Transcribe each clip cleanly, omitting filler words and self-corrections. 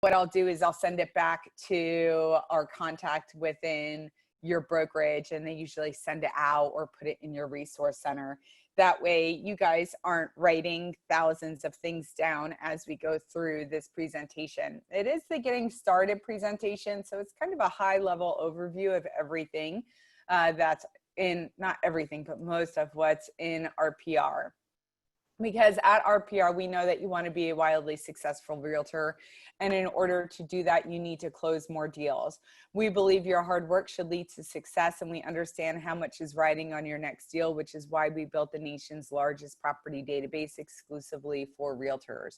what I'll do is I'll send it back to our contact within your brokerage, and they usually send it out or put it in your resource center. That way you guys aren't writing thousands of things down as we go through this presentation. It is the getting started presentation, so it's kind of a high level overview of everything that's in, not everything, but most of what's in RPR. Because at RPR, we know that you want to be a wildly successful realtor. And in order to do that, you need to close more deals. We believe your hard work should lead to success, and we understand how much is riding on your next deal, which is why we built the nation's largest property database exclusively for realtors.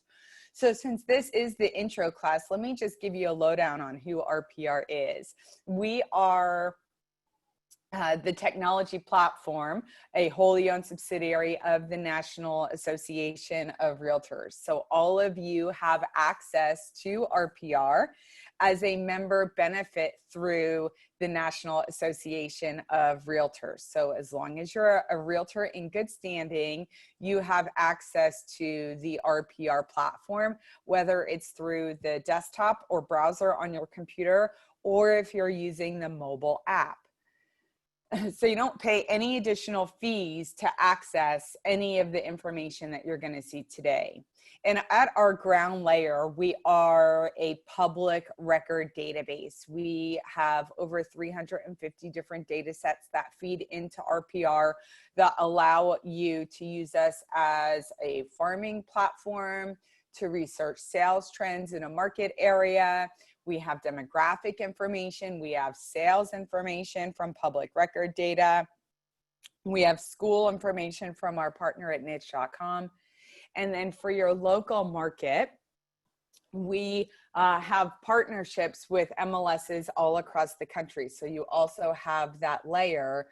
So since this is the intro class, let me just give you a lowdown on who RPR is. We are the technology platform, a wholly owned subsidiary of the National Association of Realtors. So all of you have access to RPR as a member benefit through the National Association of Realtors. So as long as you're a realtor in good standing, you have access to the RPR platform, whether it's through the desktop or browser on your computer, or if you're using the mobile app. So you don't pay any additional fees to access any of the information that you're going to see today. And at our ground layer, we are a public record database. We have over 350 different data sets that feed into RPR that allow you to use us as a farming platform, to research sales trends in a market area. We have demographic information. We have sales information from public record data. We have school information from our partner at niche.com. And then for your local market, we have partnerships with MLSs all across the country. So you also have that layer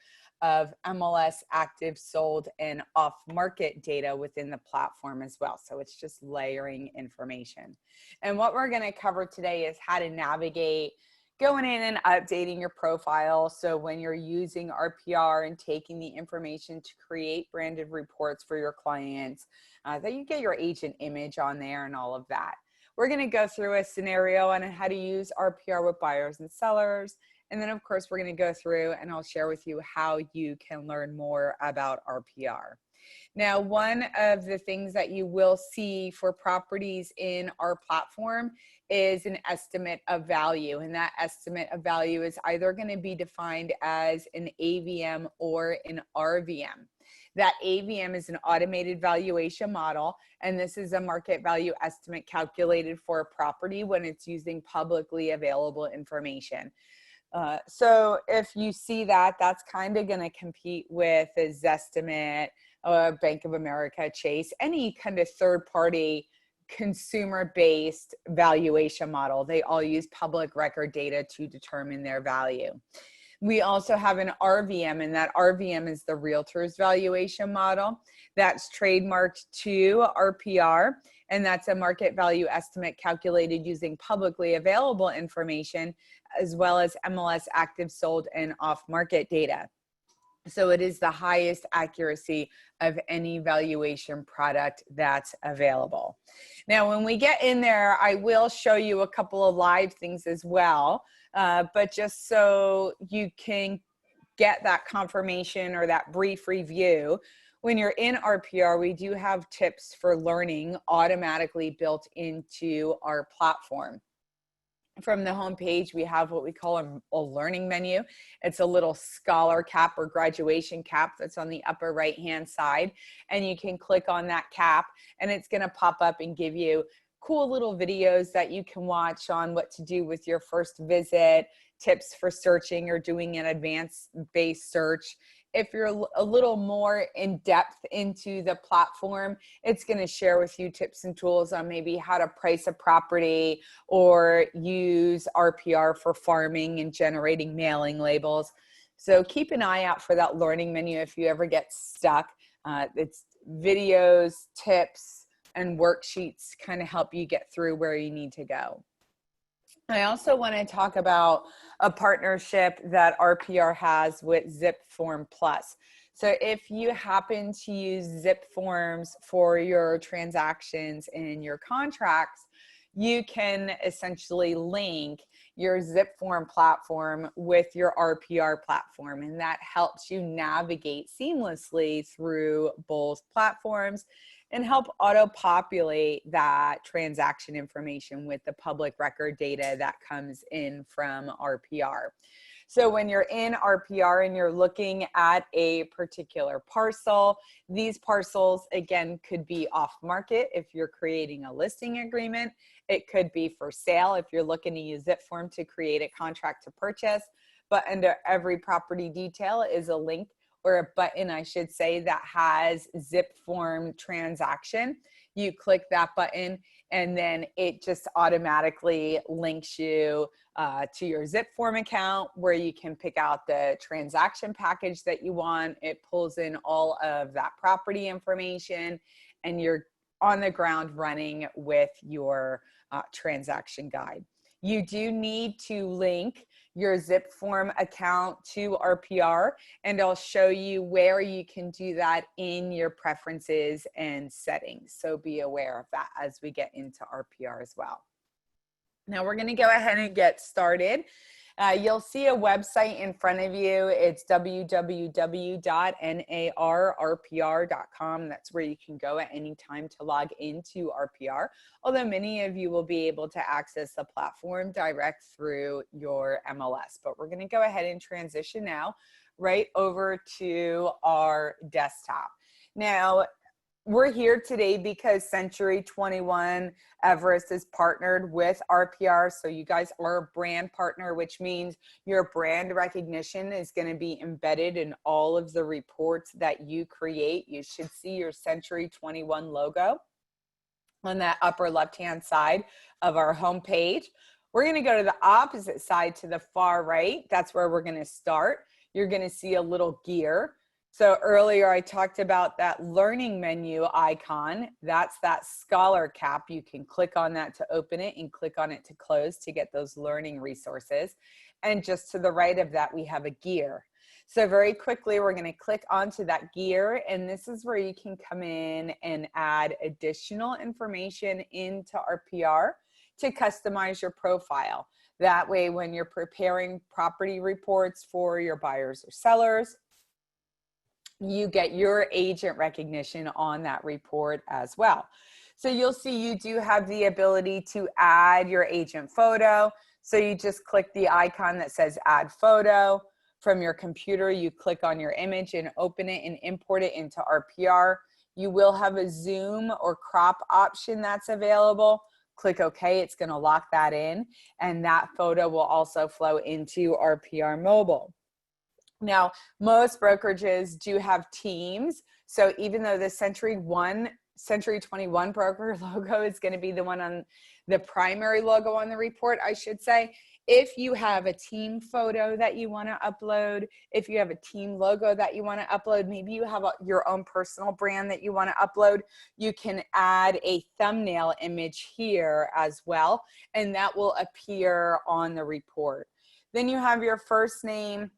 of MLS active, sold, and off-market data within the platform as well. So it's just layering information. And what we're going to cover today is how to navigate going in and updating your profile. So when you're using RPR and taking the information to create branded reports for your clients, that you get your agent image on there and all of that. We're going to go through a scenario on how to use RPR with buyers and sellers. And then, of course, we're going to go through and I'll share with you how you can learn more about RPR. Now, one of the things that you will see for properties in our platform is an estimate of value. And that estimate of value is either going to be defined as an AVM or an RVM. That AVM is an automated valuation model, and this is a market value estimate calculated for a property when it's using publicly available information. So if you see that, that's kind of going to compete with a Zestimate, Bank of America, Chase, any kind of third-party consumer-based valuation model. They all use public record data to determine their value. We also have an RVM, and that RVM is the Realtors valuation model. That's trademarked to RPR, and that's a market value estimate calculated using publicly available information, as well as MLS active, sold, and off-market data. So it is the highest accuracy of any valuation product that's available. Now, when we get in there, I will show you a couple of live things as well, but just so you can get that confirmation or that brief review, when you're in RPR, we do have tips for learning automatically built into our platform. From the homepage, we have what we call a learning menu. It's a little scholar cap or graduation cap that's on the upper right-hand side. And you can click on that cap and it's going to pop up and give you cool little videos that you can watch on what to do with your first visit, tips for searching or doing an advanced-based search. If you're a little more in depth into the platform, it's going to share with you tips and tools on maybe how to price a property or use RPR for farming and generating mailing labels. So keep an eye out for that learning menu if you ever get stuck. It's videos, tips, and worksheets kind of help you get through where you need to go. I also want to talk about a partnership that RPR has with Zip Form Plus. So if you happen to use Zip Forms for your transactions and your contracts, you can essentially link your zip form platform with your RPR platform, and that helps you navigate seamlessly through both platforms and help auto-populate that transaction information with the public record data that comes in from RPR. So when you're in RPR and you're looking at a particular parcel, these parcels, again, could be off market if you're creating a listing agreement. It could be for sale if you're looking to use zip form to create a contract to purchase. But under every property detail is a link, or a button, I should say, that has zip form transaction. You click that button and then it just automatically links you to your zip form account, where you can pick out the transaction package that you want. It pulls in all of that property information, and you're on the ground running with your transaction guide. You do need to link your zip form account to RPR, and I'll show you where you can do that in your preferences and settings. So be aware of that as we get into RPR as well. Now we're going to go ahead and get started. You'll see a website in front of you. It's www.narrpr.com. That's where you can go at any time to log into RPR, although many of you will be able to access the platform direct through your MLS. But we're going to go ahead and transition now right over to our desktop. Now, we're here today because Century 21 Everest is partnered with RPR. So you guys are a brand partner, which means your brand recognition is going to be embedded in all of the reports that you create. You should see your Century 21 logo on that upper left-hand side of our homepage. We're going to go to the opposite side, to the far right. That's where we're going to start. You're going to see a little gear. So earlier I talked about that learning menu icon. That's that scholar cap. You can click on that to open it and click on it to close to get those learning resources. And just to the right of that, we have a gear. So very quickly, we're going to click onto that gear, and this is where you can come in and add additional information into RPR to customize your profile. That way, when you're preparing property reports for your buyers or sellers, you get your agent recognition on that report as well. So you'll see you do have the ability to add your agent photo. So you just click the icon that says add photo. From your computer, you click on your image and open it and import it into RPR. You will have a zoom or crop option that's available. Click OK, it's going to lock that in, and that photo will also flow into RPR Mobile. Now, most brokerages do have teams. So even though the Century 21 broker logo is going to be the one on the primary logo on the report, I should say, if you have a team photo that you want to upload, if you have a team logo that you want to upload, maybe you have your own personal brand that you want to upload, you can add a thumbnail image here as well, and that will appear on the report. Then you have your first name.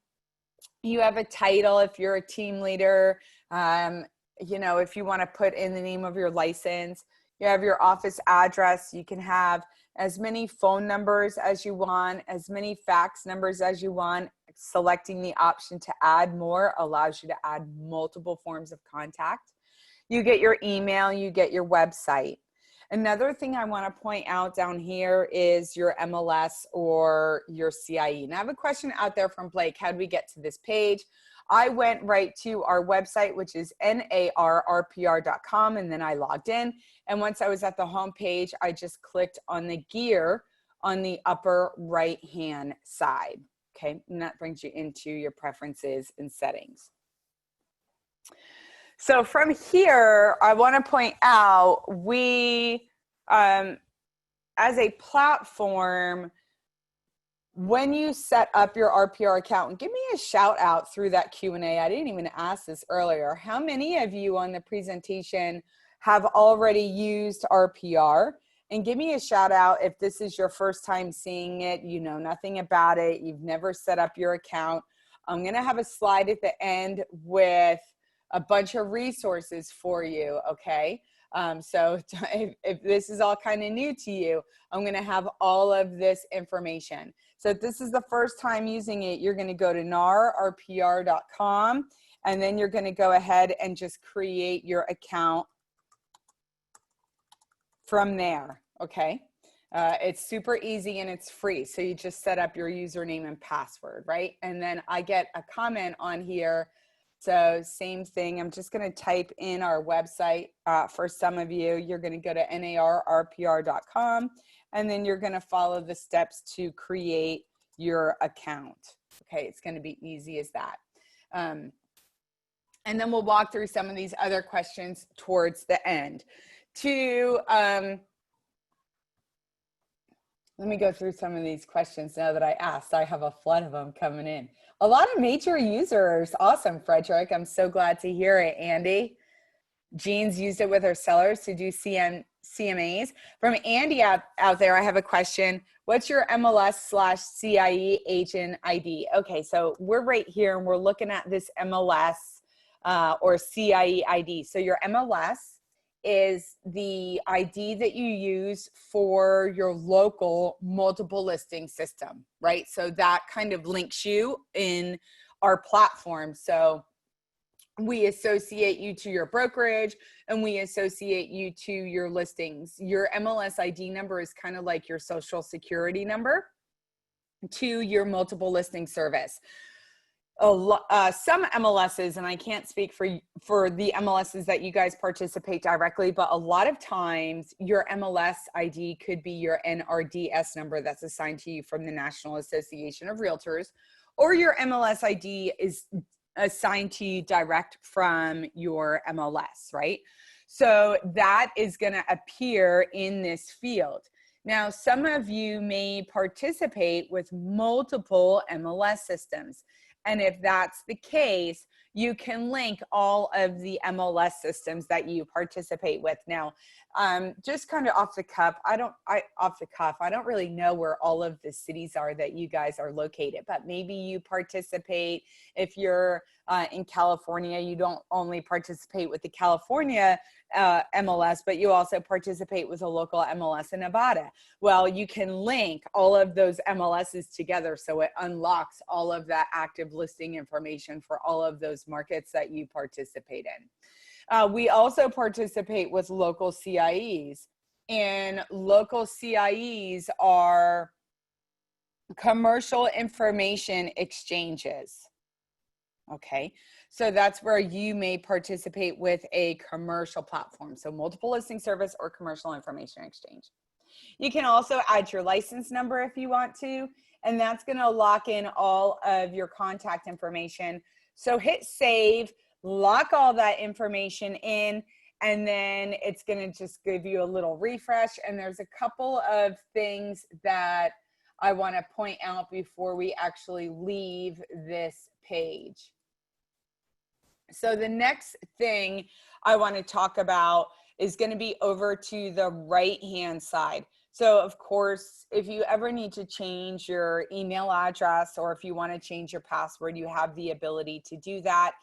You have a title if you're a team leader, you know, if you want to put in the name of your license. You have your office address. You can have as many phone numbers as you want, as many fax numbers as you want. Selecting the option to add more allows you to add multiple forms of contact. You get your email, you get your website. Another thing I want to point out down here is your MLS or your CIE. Now I have a question out there from Blake. How did we get to this page? I went right to our website, which is narrpr.com, and then I logged in. And once I was at the home page, I just clicked on the gear on the upper right-hand side. Okay, and that brings you into your preferences and settings. So from here, I want to point out we, as a platform, when you set up your RPR account, and give me a shout out through that Q&A. I didn't even ask this earlier. How many of you on the presentation have already used RPR? And give me a shout out if this is your first time seeing it, you know nothing about it, you've never set up your account. I'm going to have a slide at the end with a bunch of resources for you, okay? So if this is all kind of new to you, I'm going to have all of this information. So if this is the first time using it, you're going to go to narrpr.com, and then you're going to go ahead and just create your account from there. Okay. It's super easy and it's free. So you just set up your username and password, right? And then I get a comment on here. So same thing, I'm just going to type in our website. For some of you, you're going to go to narrpr.com, and then you're going to follow the steps to create your account. Okay, it's going to be easy as that. And then we'll walk through some of these other questions towards the end. Let me go through some of these questions now that I asked. I have a flood of them coming in. A lot of major users. Awesome, Frederick. I'm so glad to hear it, Andy. Jean's used it with her sellers to do CMAs. From Andy out there, I have a question. What's your MLS/CIE agent ID? Okay, so we're right here and we're looking at this MLS or CIE ID. So your MLS is the ID that you use for your local multiple listing system, right? So that kind of links you in our platform. So we associate you to your brokerage and we associate you to your listings. Your MLS ID number is kind of like your social security number to your multiple listing service. Some MLSs, and I can't speak for the MLSs that you guys participate directly, but a lot of times your MLS ID could be your NRDS number that's assigned to you from the National Association of Realtors, or your MLS ID is assigned to you direct from your MLS, right? So that is going to appear in this field. Now, some of you may participate with multiple MLS systems. And if that's the case, you can link all of the MLS systems that you participate with. Now, just kind of off the cuff, I don't really know where all of the cities are that you guys are located, but maybe you participate. If you're in California, you don't only participate with the California MLS, but you also participate with a local MLS in Nevada. Well, you can link all of those MLSs together so it unlocks all of that active listing information for all of those markets that you participate in. We also participate with local CIEs, and local CIEs are commercial information exchanges. Okay, so that's where you may participate with a commercial platform. So multiple listing service or commercial information exchange. You can also add your license number if you want to, and that's going to lock in all of your contact information. So hit save, lock all that information in, and then it's going to just give you a little refresh. And there's a couple of things that I want to point out before we actually leave this page. So the next thing I want to talk about is going to be over to the right-hand side. So of course, if you ever need to change your email address or if you want to change your password, you have the ability to do that.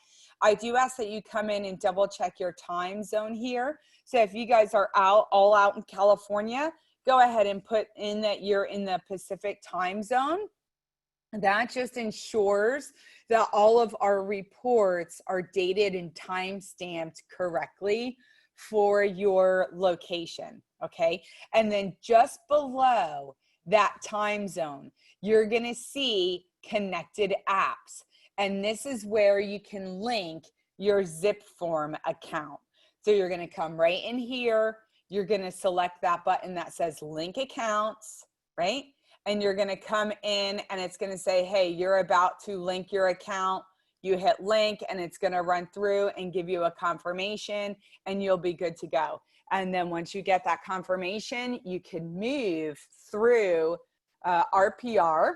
I do ask that you come in and double check your time zone here. So if you guys are all out in California, go ahead and put in that you're in the Pacific time zone. That just ensures that all of our reports are dated and time-stamped correctly for your location, okay? And then just below that time zone, you're gonna see connected apps. And this is where you can link your Zip Form account. So you're gonna come right in here, you're gonna select that button that says link accounts, right? And you're going to come in and it's going to say, hey, you're about to link your account. You hit link and it's going to run through and give you a confirmation and you'll be good to go. And then once you get that confirmation, you can move through RPR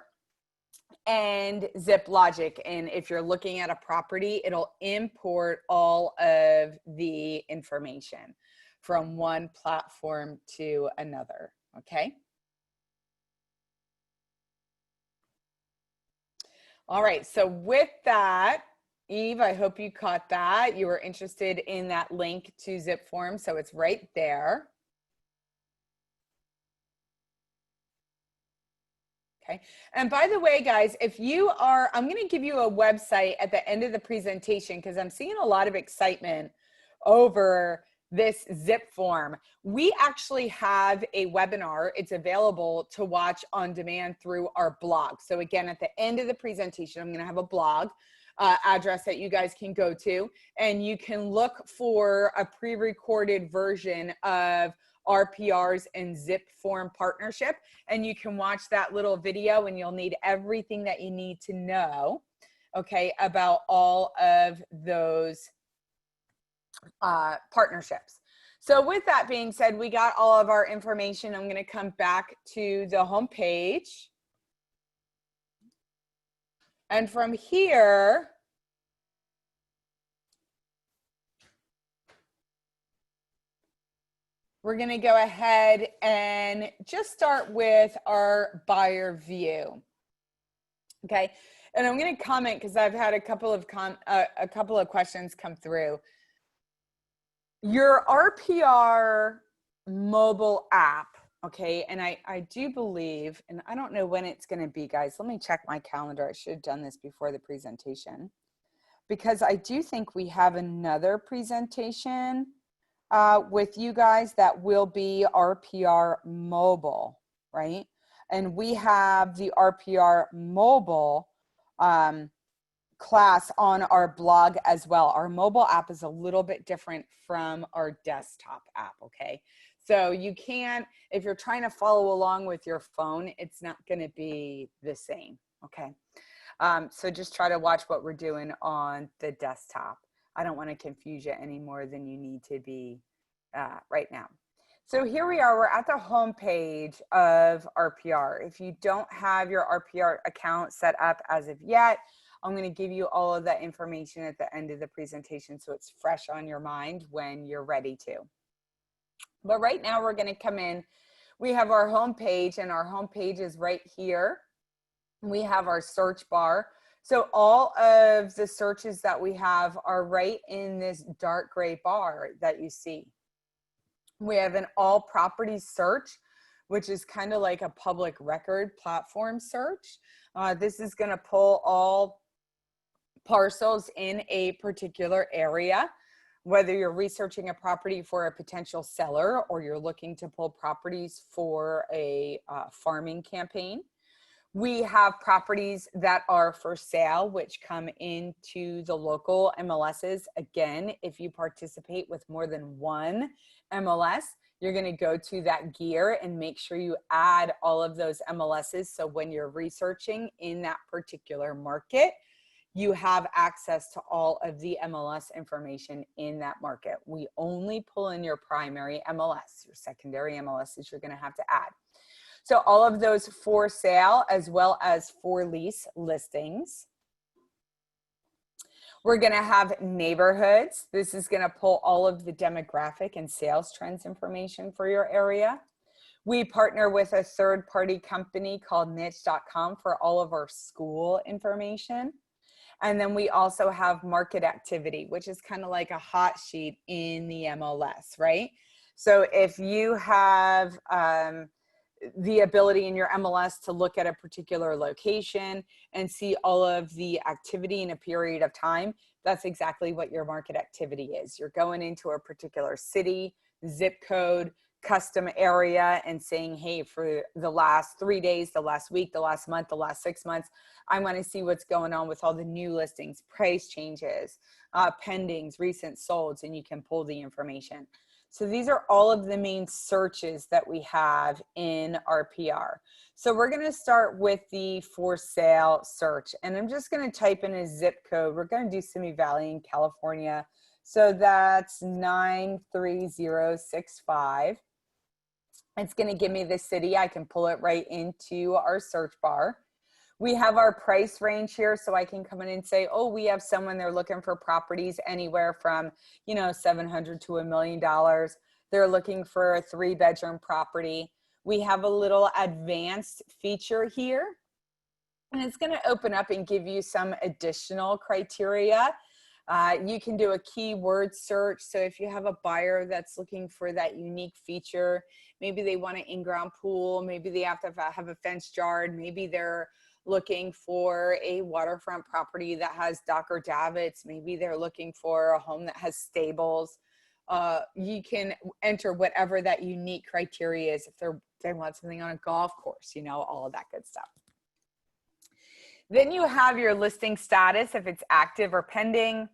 and ZipLogic. And if you're looking at a property, it'll import all of the information from one platform to another. Okay. All right, so with that, Eve, I hope you caught that. You were interested in that link to zip form, so it's right there. Okay. And by the way, guys, if you are, I'm going to give you a website at the end of the presentation because I'm seeing a lot of excitement over this zip form. We actually have a webinar. It's available to watch on demand through our blog. So again, at the end of the presentation, I'm going to have a blog address that you guys can go to, and you can look for a pre-recorded version of RPRs and zip form partnership, and you can watch that little video and you'll need everything that you need to know, okay, about all of those partnerships. So with that being said, we got all of our information. I'm going to come back to the home page. And from here, we're going to go ahead and just start with our buyer view. Okay. And I'm going to comment because I've had a couple of questions come through. Your RPR mobile app, okay, and I do believe, and I don't know when it's going to be, guys. Let me check my calendar. I should have done this before the presentation because I do think we have another presentation with you guys that will be RPR mobile, right? And we have the RPR mobile class on our blog as well. Our mobile app is a little bit different from our desktop app, okay? So you can't, if you're trying to follow along with your phone, it's not gonna be the same, okay? So just try to watch what we're doing on the desktop. I don't wanna confuse you any more than you need to be right now. So here we are, we're at the home page of RPR. If you don't have your RPR account set up as of yet, I'm going to give you all of that information at the end of the presentation so it's fresh on your mind when you're ready to. But right now we're going to come in. We have our home page, and our home page is right here. We have our search bar. So all of the searches that we have are right in this dark gray bar that you see. We have an all properties search, which is kind of like a public record platform search. This is going to pull all parcels in a particular area, whether you're researching a property for a potential seller or you're looking to pull properties for a farming campaign. We have properties that are for sale, which come into the local MLSs. Again, if you participate with more than one MLS, you're going to go to that gear and make sure you add all of those MLSs. So when you're researching in that particular market, you have access to all of the MLS information in that market. We only pull in your primary MLS. Your secondary MLSs you're going to have to add. So all of those for sale as well as for lease listings. We're going to have neighborhoods. This is going to pull all of the demographic and sales trends information for your area. We partner with a third-party company called niche.com for all of our school information. And then we also have market activity, which is kind of like a hot sheet in the MLS, right? So if you have the ability in your MLS to look at a particular location and see all of the activity in a period of time, that's exactly what your market activity is. You're going into a particular city, zip code, custom area and saying, hey, for the last 3 days, the last week, the last month, the last 6 months, I want to see what's going on with all the new listings, price changes, pendings, recent solds, and you can pull the information. So these are all of the main searches that we have in RPR. So we're going to start with the for sale search, and I'm just going to type in a zip code. We're going to do Simi Valley in California. So that's 93065. It's going to give me the city. I can pull it right into our search bar. We have our price range here, so I can come in and say, oh, we have someone, they're looking for properties anywhere from, you know, $700,000 to $1 million. They're looking for a 3-bedroom property. We have a little advanced feature here. And it's going to open up and give you some additional criteria. You can do a keyword search. So if you have a buyer that's looking for that unique feature, maybe they want an in-ground pool, maybe they have to have a fenced yard, maybe they're looking for a waterfront property that has dock or davits, maybe they're looking for a home that has stables. You can enter whatever that unique criteria is. If they want something on a golf course, you know, all of that good stuff. Then you have your listing status, if it's active or pending.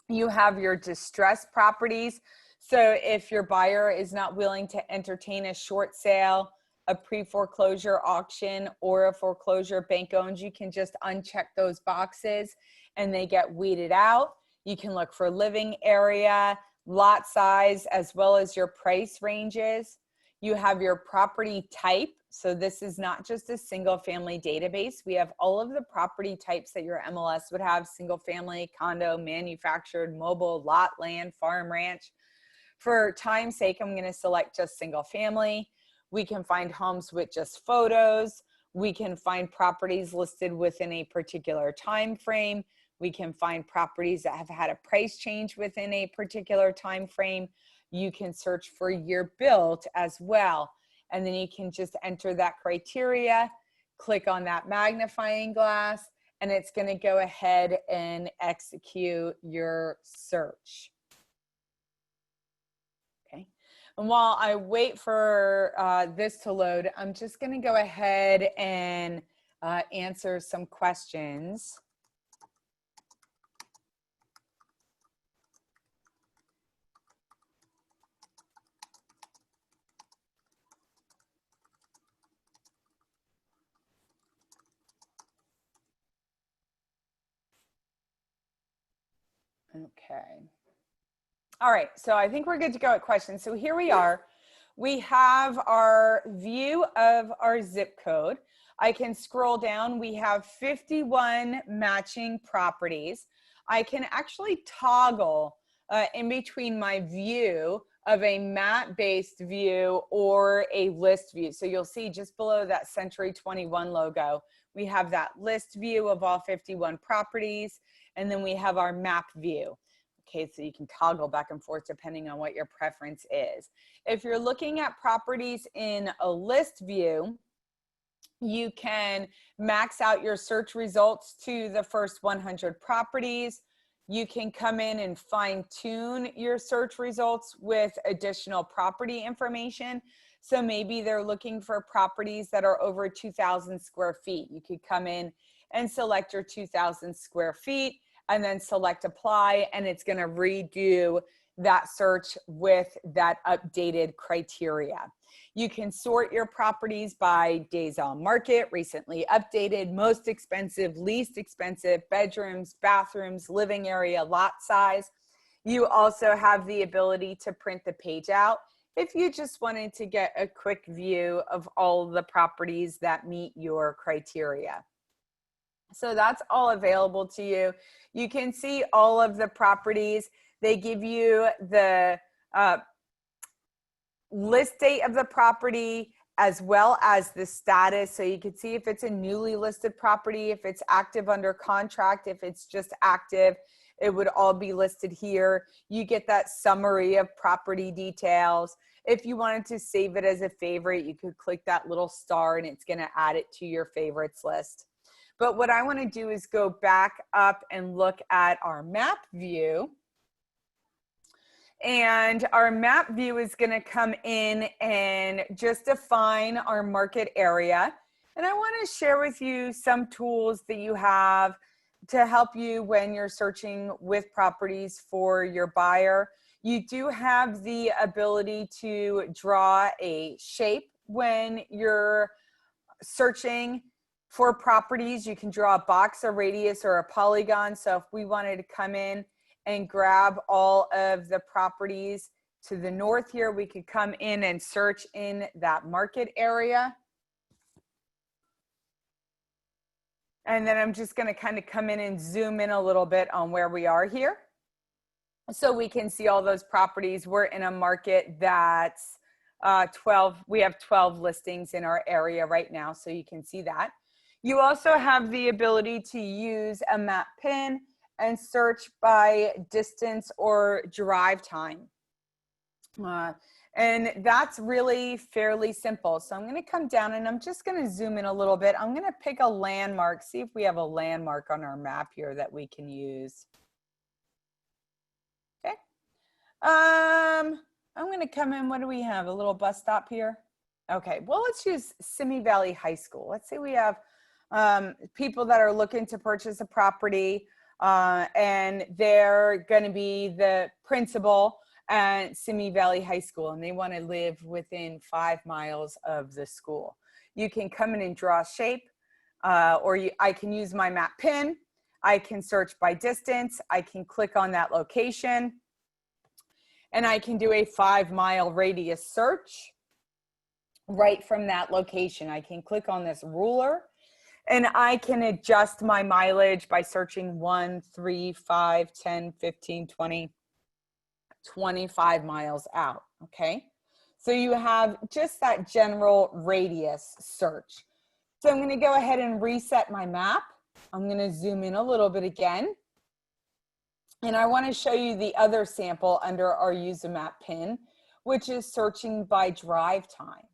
You have your distressed properties. So if your buyer is not willing to entertain a short sale, a pre-foreclosure auction, or a foreclosure bank owned, you can just uncheck those boxes and they get weeded out. You can look for living area, lot size, as well as your price ranges. You have your property type. So this is not just a single family database. We have all of the property types that your MLS would have: single family, condo, manufactured, mobile, lot, land, farm, ranch. For time's sake, I'm going to select just single family. We can find homes with just photos. We can find properties listed within a particular time frame. We can find properties that have had a price change within a particular time frame. You can search for year built as well. And then you can just enter that criteria, click on that magnifying glass, and it's going to go ahead and execute your search. Okay. And while I wait for this to load, I'm just going to go ahead and answer some questions. Okay. All right, so I think we're good to go at questions. So here we are. We have our view of our zip code. I can scroll down. We have 51 matching properties. I can actually toggle in between my view of a map-based view or a list view. So you'll see just below that Century 21 logo, we have that list view of all 51 properties, and then we have our map view. Okay, so you can toggle back and forth depending on what your preference is. If you're looking at properties in a list view, you can max out your search results to the first 100 properties. You can come in and fine tune your search results with additional property information. So maybe they're looking for properties that are over 2,000 square feet. You could come in and select your 2,000 square feet and then select apply, and it's going to redo that search with that updated criteria. You can sort your properties by days on market, recently updated, most expensive, least expensive, bedrooms, bathrooms, living area, lot size. You also have the ability to print the page out if you just wanted to get a quick view of all the properties that meet your criteria. So that's all available to you. You can see all of the properties. They give you the list date of the property as well as the status. So you can see if it's a newly listed property, if it's active under contract, if it's just active, it would all be listed here. You get that summary of property details. If you wanted to save it as a favorite, you could click that little star and it's going to add it to your favorites list. But what I want to do is go back up and look at our map view. And our map view is going to come in and just define our market area. And I want to share with you some tools that you have to help you when you're searching with properties for your buyer. You do have the ability to draw a shape when you're searching for properties. You can draw a box, a radius, or a polygon. So if we wanted to come in and grab all of the properties to the north here, we could come in and search in that market area. And then I'm just going to kind of come in and zoom in a little bit on where we are here. So we can see all those properties. We're in a market that's we have 12 listings in our area right now, so you can see that. You also have the ability to use a map pin and search by distance or drive time. And that's really fairly simple. So I'm going to come down and I'm just going to zoom in a little bit. I'm going to pick a landmark, see if we have a landmark on our map here that we can use. Okay. I'm going to come in. What do we have? A little bus stop here. Okay. Well, let's use Simi Valley High School. Let's say we have people that are looking to purchase a property and they're going to be the principal at Simi Valley High School, and they want to live within 5 miles of the school. You can come in and draw a shape, I can use my map pin. I can search by distance. I can click on that location, and I can do a 5-mile radius search right from that location. I can click on this ruler, and I can adjust my mileage by searching 1, 3, 5, 10, 15, 20, 25 miles out, okay? So you have just that general radius search. So I'm gonna go ahead and reset my map. I'm gonna zoom in a little bit again. And I wanna show you the other sample under our use a map pin, which is searching by drive time.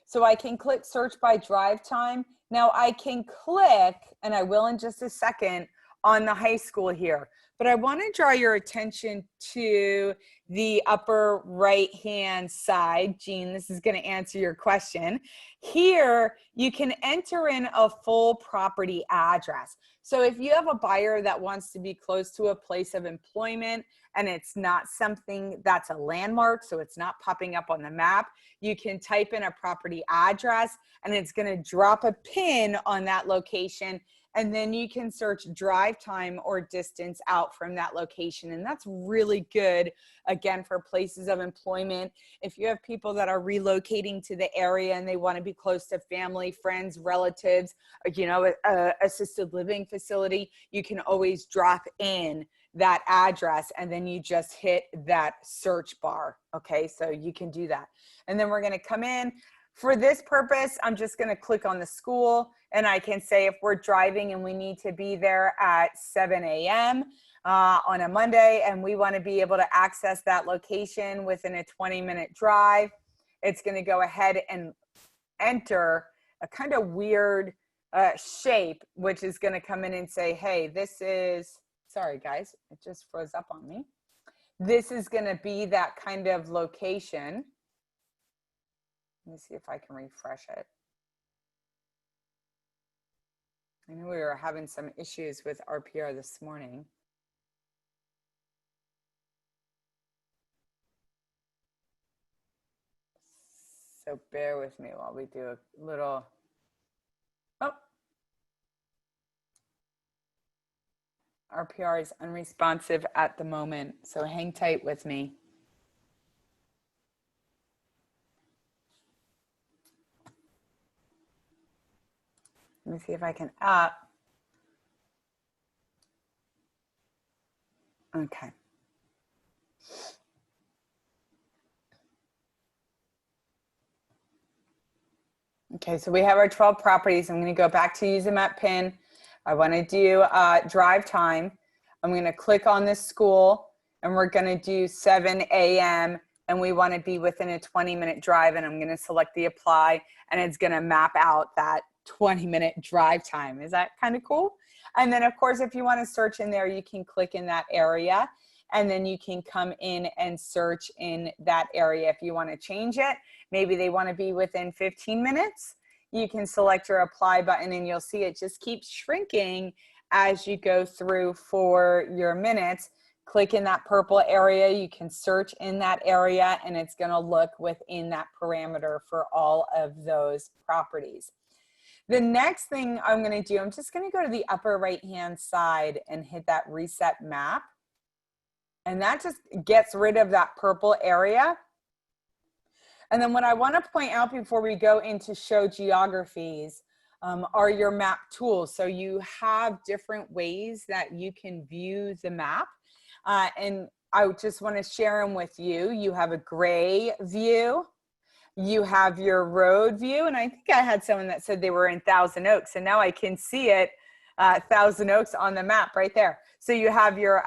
So I can click search by drive time. Now I can click, and I will in just a second, on the high school here. But I want to draw your attention to the upper right-hand side. Jean, this is going to answer your question. Here, you can enter in a full property address. So if you have a buyer that wants to be close to a place of employment and it's not something that's a landmark, so it's not popping up on the map, you can type in a property address and it's going to drop a pin on that location. And then you can search drive time or distance out from that location. And that's really good, again, for places of employment. If you have people that are relocating to the area and they want to be close to family, friends, relatives, you know, assisted living facility, you can always drop in that address and then you just hit that search bar. Okay, so you can do that. And then we're going to come in. For this purpose, I'm just going to click on the school, and I can say if we're driving and we need to be there at 7 a.m. On a Monday and we want to be able to access that location within a 20-minute drive, it's going to go ahead and enter a kind of weird shape, which is going to come in and say, hey, this is, sorry guys, it just froze up on me. This is going to be that kind of location. Let me see if I can refresh it. I know we were having some issues with RPR this morning. So bear with me while we do a little, RPR is unresponsive at the moment, so hang tight with me. Let me see if I can okay. Okay, so we have our 12 properties. I'm going to go back to use a map pin. I want to do drive time. I'm going to click on this school and we're going to do 7 a.m. and we want to be within a 20-minute drive, and I'm going to select the apply, and it's going to map out that 20-minute drive time. Is that kind of cool? And then of course, if you want to search in there, you can click in that area and then you can come in and search in that area. If you want to change it, maybe they want to be within 15 minutes, you can select your apply button and you'll see it just keeps shrinking as you go through for your minutes. Click in that purple area, you can search in that area, and it's going to look within that parameter for all of those properties. The next thing I'm going to do, I'm just going to go to the upper right-hand side and hit that reset map. And that just gets rid of that purple area. And then what I want to point out before we go into show geographies are your map tools. So you have different ways that you can view the map. And I just want to share them with you. You have a gray view, You have your road view, and I think I had someone that said they were in Thousand Oaks, and now I can see it, Thousand Oaks on the map right there. So you have your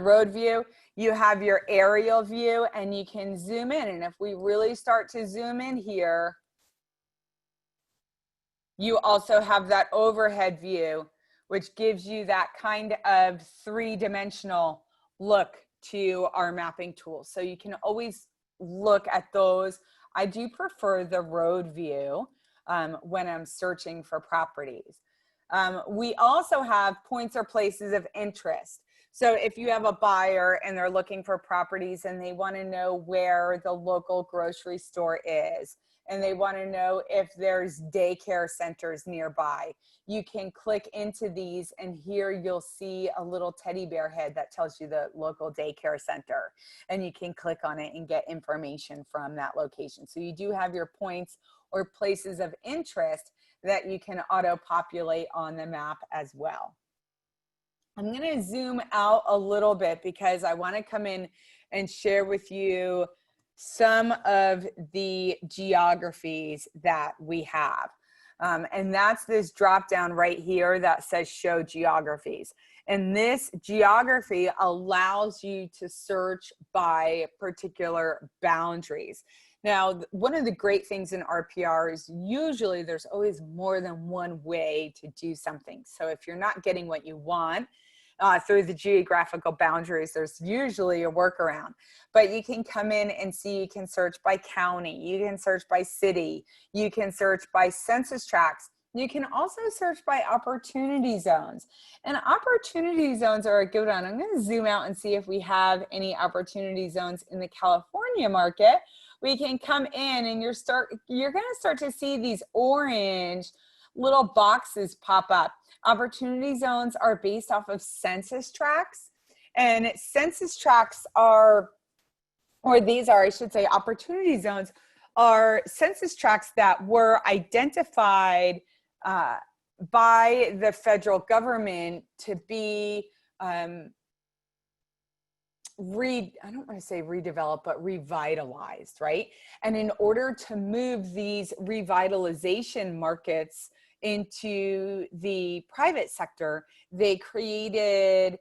road view, you have your aerial view, and you can zoom in. And if we really start to zoom in here, you also have that overhead view, which gives you that kind of three-dimensional look to our mapping tools. So you can always look at those. I do prefer the road view when I'm searching for properties. We also have points or places of interest. So if you have a buyer and they're looking for properties and they want to know where the local grocery store is, and they want to know if there's daycare centers nearby, you can click into these, and here you'll see a little teddy bear head that tells you the local daycare center, and you can click on it and get information from that location. So you do have your points or places of interest that you can auto-populate on the map as well. I'm going to zoom out a little bit because I want to come in and share with you some of the geographies that we have. And that's this drop down right here that says show geographies. And this geography allows you to search by particular boundaries. Now, one of the great things in RPR is usually there's always more than one way to do something. So if you're not getting what you want through the geographical boundaries, there's usually a workaround. But you can come in and see, you can search by county, you can search by city, you can search by census tracts. You can also search by opportunity zones. And opportunity zones are a good one. I'm going to zoom out and see if we have any opportunity zones in the California market. We can come in and you're going to start to see these orange little boxes pop up. Opportunity zones are based off of census tracts, and census tracts are, or these are, I should say, opportunity zones are census tracts that were identified by the federal government to be I don't want to say redeveloped, but revitalized, right? And in order to move these revitalization markets into the private sector, they created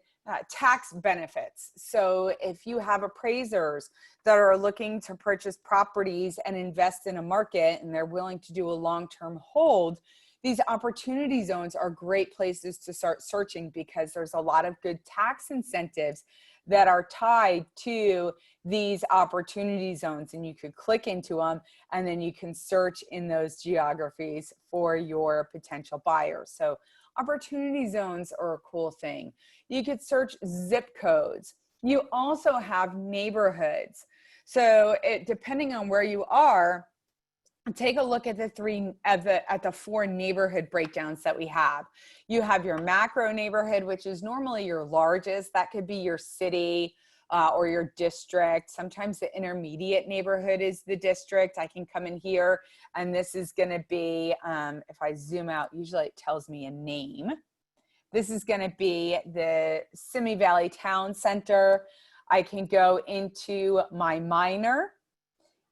tax benefits. So if you have appraisers that are looking to purchase properties and invest in a market and they're willing to do a long-term hold, these opportunity zones are great places to start searching because there's a lot of good tax incentives that are tied to these opportunity zones, and you could click into them and then you can search in those geographies for your potential buyers. So opportunity zones are a cool thing. You could search zip codes. You also have neighborhoods. So depending on where you are, take a look at the four neighborhood breakdowns that we have. You have your macro neighborhood, which is normally your largest. That could be your city or your district. Sometimes the intermediate neighborhood is the district. I can come in here and this is going to be, if I zoom out, usually it tells me a name. This is going to be the Simi Valley Town Center. I can go into my minor,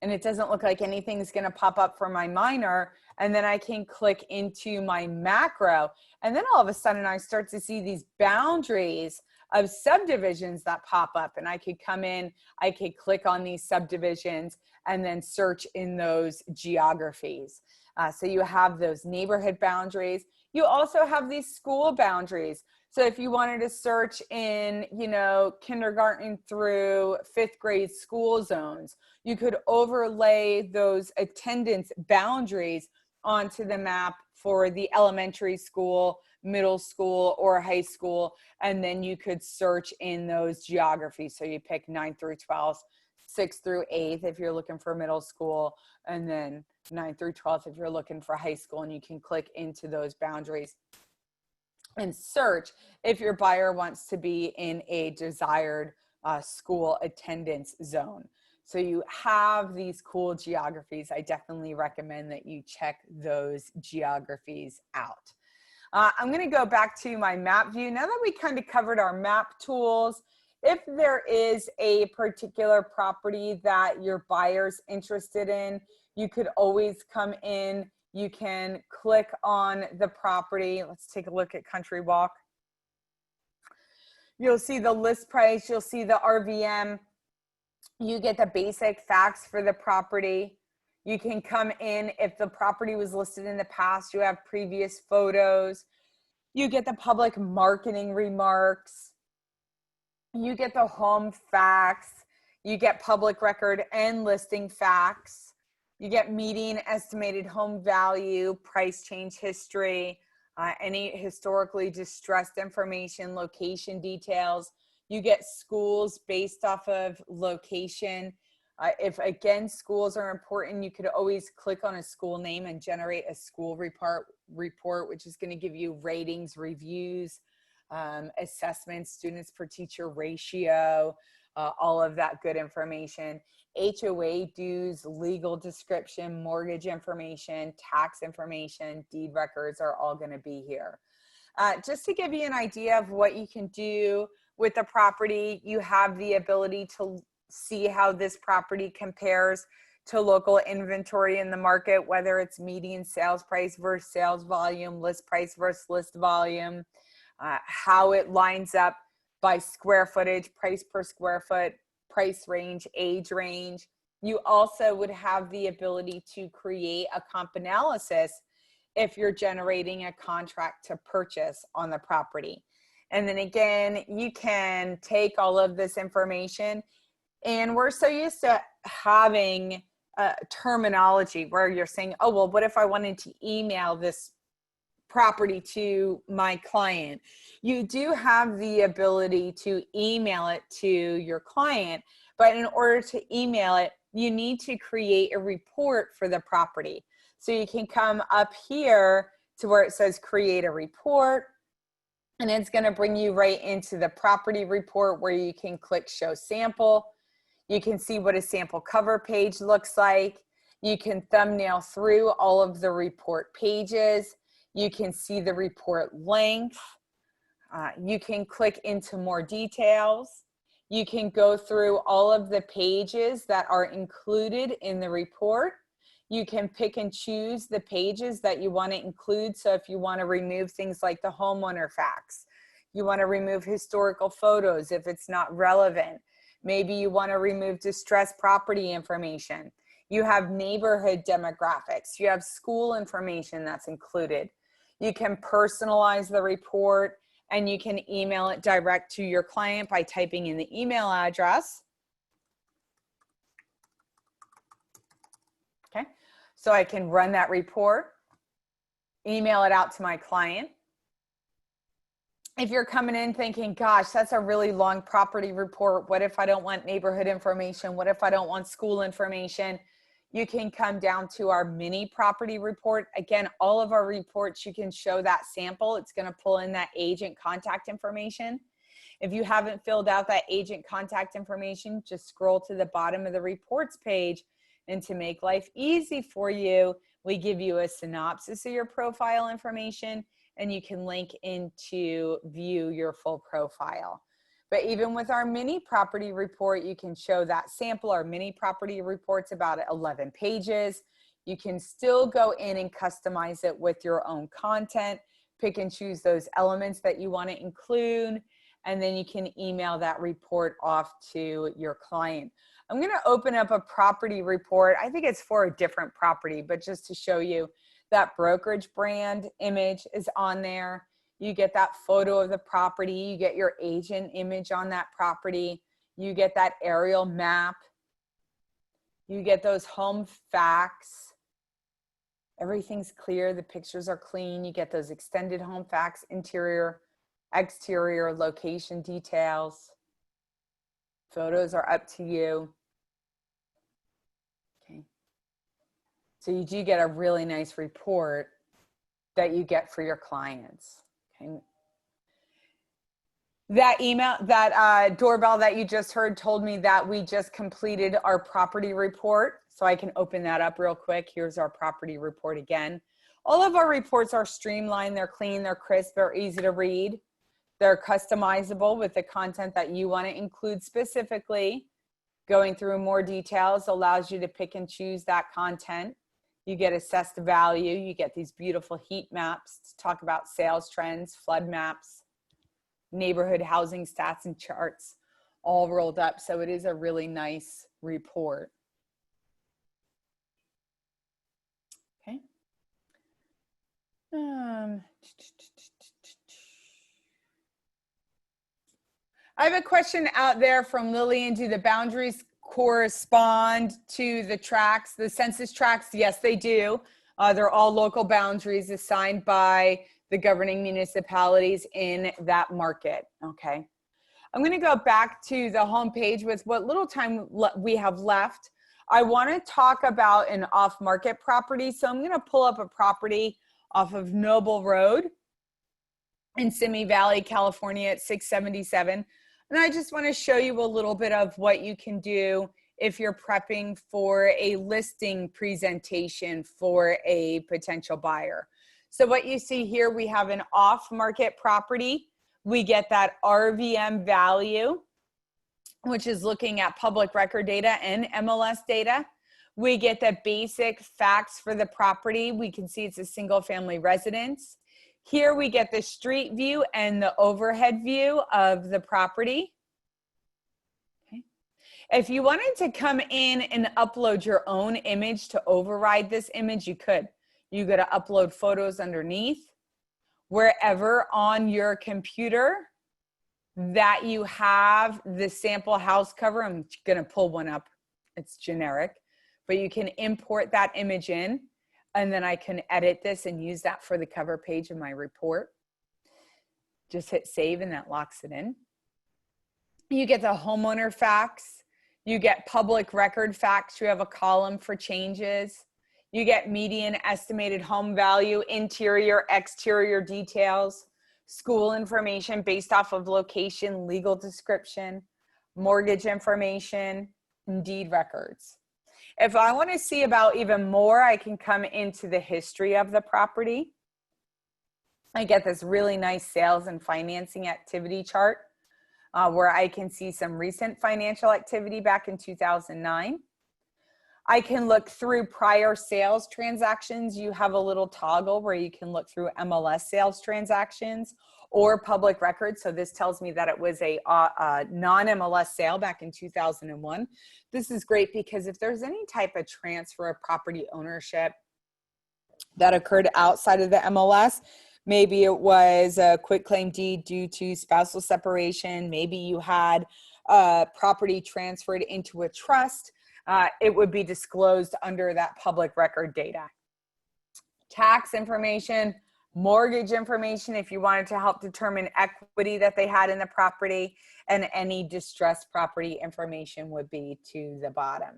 and it doesn't look like anything's going to pop up for my minor. And then I can click into my macro. And then all of a sudden I start to see these boundaries of subdivisions that pop up. And I could come in, I could click on these subdivisions and then search in those geographies. So you have those neighborhood boundaries. You also have these school boundaries. So if you wanted to search in, kindergarten through 5th grade school zones, you could overlay those attendance boundaries onto the map for the elementary school, middle school, or high school, and then you could search in those geographies. So you pick 9th through 12th, 6th through 8th if you're looking for middle school, and then 9th through 12th if you're looking for high school, and you can click into those boundaries and search if your buyer wants to be in a desired school attendance zone. So you have these cool geographies. I definitely recommend that you check those geographies out. I'm going to go back to my map view. Now that we kind of covered our map tools If there is a particular property that your buyer's interested in, you could always come in. You can click on the property. Let's take a look at Country Walk. You'll see the list price. You'll see the RVM. You get the basic facts for the property. You can come in if the property was listed in the past. You have previous photos. You get the public marketing remarks. You get the home facts. You get public record and listing facts. You get median estimated home value, price change history, any historically distressed information, location details. You get schools based off of location. If, again, schools are important, you could always click on a school name and generate a school report, which is going to give you ratings, reviews, assessments, students per teacher ratio, all of that good information. HOA dues, legal description, mortgage information, tax information, deed records are all going to be here. Just to give you an idea of what you can do with the property, you have the ability to see how this property compares to local inventory in the market, whether it's median sales price versus sales volume, list price versus list volume, how it lines up by square footage, price per square foot, price range, age range. You also would have the ability to create a comp analysis if you're generating a contract to purchase on the property. And then again, you can take all of this information, and we're so used to having terminology where you're saying, oh, well, what if I wanted to email this property to my client? You do have the ability to email it to your client, but in order to email it, you need to create a report for the property. So you can come up here to where it says create a report, and it's going to bring you right into the property report where you can click show sample. You can see what a sample cover page looks like. You can thumbnail through all of the report pages. You can see the report length. You can click into more details. You can go through all of the pages that are included in the report. You can pick and choose the pages that you want to include. So if you want to remove things like the homeowner facts, you want to remove historical photos if it's not relevant. Maybe you want to remove distressed property information. You have neighborhood demographics. You have school information that's included. You can personalize the report, and you can email it direct to your client by typing in the email address. Okay, so I can run that report, email it out to my client. If you're coming in thinking, gosh, that's a really long property report, what if I don't want neighborhood information? What if I don't want school information? You can come down to our mini property report. Again, all of our reports, you can show that sample. It's going to pull in that agent contact information. If you haven't filled out that agent contact information, just scroll to the bottom of the reports page. And to make life easy for you, we give you a synopsis of your profile information, and you can link into view your full profile. But even with our mini property report, you can show that sample. Our mini property report's about 11 pages. You can still go in and customize it with your own content, pick and choose those elements that you want to include, and then you can email that report off to your client. I'm going to open up a property report. I think it's for a different property, but just to show you, that brokerage brand image is on there. You get that photo of the property. You get your agent image on that property. You get that aerial map. You get those home facts. Everything's clear. The pictures are clean. You get those extended home facts, interior, exterior, location details. Photos are up to you. Okay. So you do get a really nice report that you get for your clients. Okay. That email, that doorbell that you just heard told me that we just completed our property report. So I can open that up real quick. Here's our property report again. All of our reports are streamlined, they're clean, they're crisp, they're easy to read. They're customizable with the content that you want to include specifically. Going through more details allows you to pick and choose that content. You get assessed value. You get these beautiful heat maps to talk about sales trends, flood maps, neighborhood housing stats and charts all rolled up. So it is a really nice report. Okay. I have a question out there from Lillian. Do the boundaries correspond to the tracts, the census tracts? Yes, they do. They're all local boundaries assigned by the governing municipalities in that market. Okay. I'm going to go back to the homepage with what little time we have left. I want to talk about an off-market property. So I'm going to pull up a property off of Noble Road in Simi Valley, California at 677. And I just want to show you a little bit of what you can do if you're prepping for a listing presentation for a potential buyer. So what you see here, we have an off-market property. We get that RVM value, which is looking at public record data and MLS data. We get the basic facts for the property. We can see it's a single family residence. Here we get the street view and the overhead view of the property. Okay. If you wanted to come in and upload your own image to override this image, you could. You go to upload photos underneath. Wherever on your computer that you have the sample house cover, I'm gonna pull one up, it's generic, but you can import that image in, and then I can edit this and use that for the cover page of my report. Just hit save and that locks it in. You get the homeowner facts, you get public record facts, you have a column for changes. You get median estimated home value, interior, exterior details, school information based off of location, legal description, mortgage information, and deed records. If I want to see about even more, I can come into the history of the property. I get this really nice sales and financing activity chart where I can see some recent financial activity back in 2009. I can look through prior sales transactions. You have a little toggle where you can look through MLS sales transactions or public records. So this tells me that it was a non-MLS sale back in 2001. This is great because if there's any type of transfer of property ownership that occurred outside of the MLS, maybe it was a quitclaim deed due to spousal separation, maybe you had property transferred into a trust, it would be disclosed under that public record data. Tax information, mortgage information if you wanted to help determine equity that they had in the property, and any distressed property information would be to the bottom.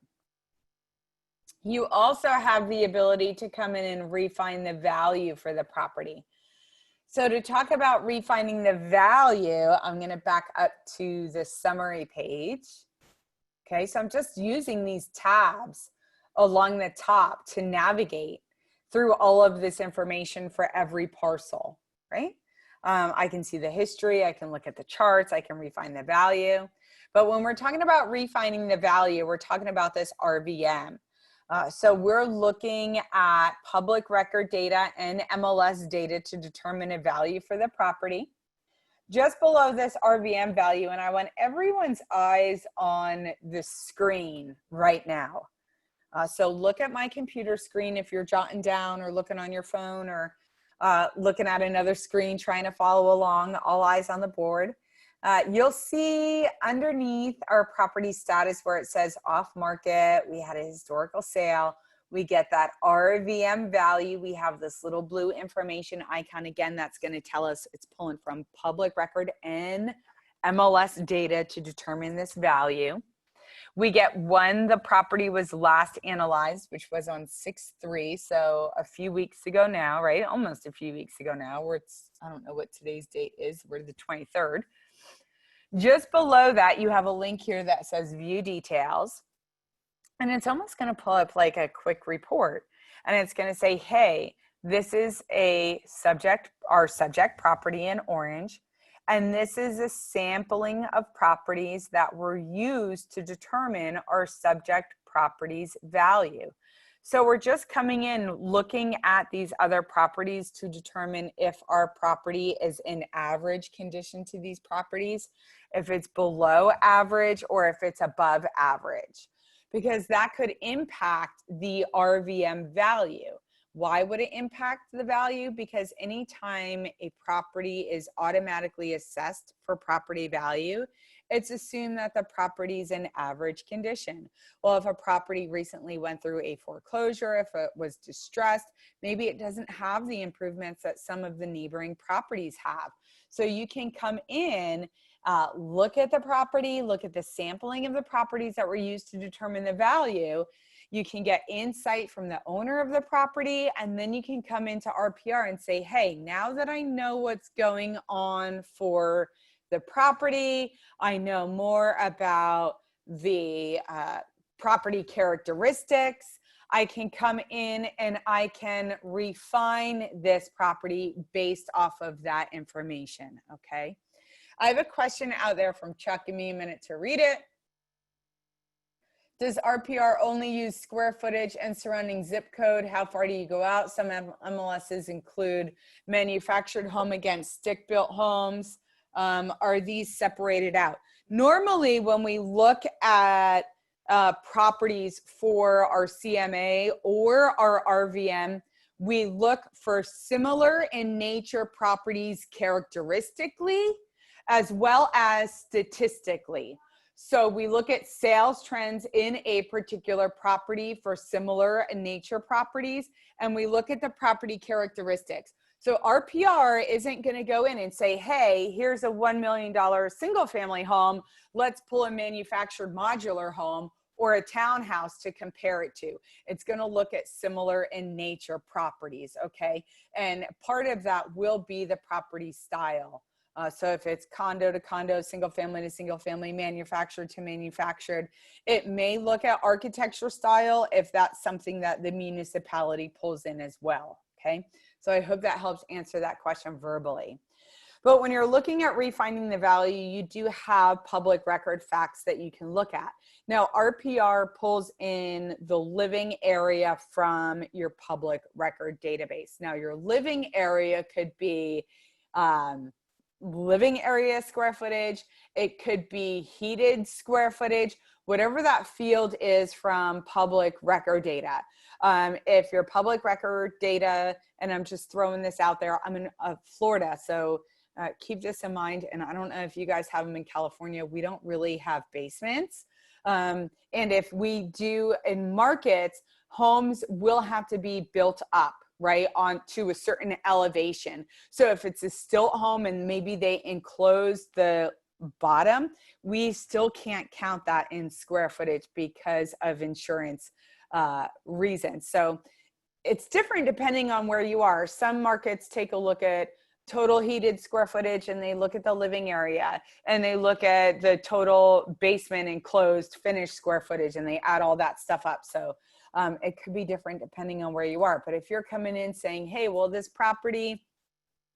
You also have the ability to come in and refine the value for the property. So to talk about refining the value, I'm going to back up to the summary page. Okay, so I'm just using these tabs along the top to navigate through all of this information for every parcel, right? I can see the history, I can look at the charts, I can refine the value. But when we're talking about refining the value, we're talking about this RVM. So we're looking at public record data and MLS data to determine a value for the property. Just below this RVM value, and I want everyone's eyes on the screen right now. So look at my computer screen if you're jotting down or looking on your phone or looking at another screen trying to follow along, all eyes on the board. You'll see underneath our property status where it says off market, we had a historical sale, we get that RVM value. We have this little blue information icon again that's going to tell us it's pulling from public record and MLS data to determine this value. We get when the property was last analyzed, which was on 6/3, so a few weeks ago now, right? Almost a few weeks ago now. I don't know what today's date is. We're the 23rd. Just below that, you have a link here that says view details. And it's almost going to pull up like a quick report. And it's going to say, hey, this is a subject, our subject property in orange. And this is a sampling of properties that were used to determine our subject property's value. So we're just coming in looking at these other properties to determine if our property is in average condition to these properties, if it's below average, or if it's above average, because that could impact the RVM value. Why would it impact the value? Because anytime a property is automatically assessed for property value, it's assumed that the property is in average condition. Well, if a property recently went through a foreclosure, if it was distressed, maybe it doesn't have the improvements that some of the neighboring properties have. So you can come in, look at the property, look at the sampling of the properties that were used to determine the value. You can get insight from the owner of the property, and then you can come into RPR and say, hey, now that I know what's going on for the property, I know more about the property characteristics, I can come in and I can refine this property based off of that information, okay? I have a question out there from Chuck. Give me a minute to read it. Does RPR only use square footage and surrounding zip code? How far do you go out? Some MLSs include manufactured home against stick-built homes. Are these separated out? Normally, when we look at properties for our CMA or our RVM, we look for similar in nature properties characteristically as well as statistically. So we look at sales trends in a particular property for similar in nature properties, and we look at the property characteristics. So RPR isn't going to go in and say, hey, here's a $1 million single family home. Let's pull a manufactured modular home or a townhouse to compare it to. It's going to look at similar in nature properties, okay? And part of that will be the property style. So if it's condo to condo, single family to single family, manufactured to manufactured, it may look at architecture style if that's something that the municipality pulls in as well, okay? So I hope that helps answer that question verbally. But when you're looking at refining the value, you do have public record facts that you can look at. Now, RPR pulls in the living area from your public record database. Now, your living area could be living area square footage, it could be heated square footage, whatever that field is from public record data. If your public record data, and I'm just throwing this out there, I'm in Florida, so keep this in mind. And I don't know if you guys have them in California, we don't really have basements. And if we do in markets, homes will have to be built up, right, onto a certain elevation. So if it's a stilt home and maybe they enclose the bottom, we still can't count that in square footage because of insurance reasons. So it's different depending on where you are. Some markets take a look at total heated square footage and they look at the living area and they look at the total basement enclosed finished square footage and they add all that stuff up. So it could be different depending on where you are. But if you're coming in saying, hey, well, this property,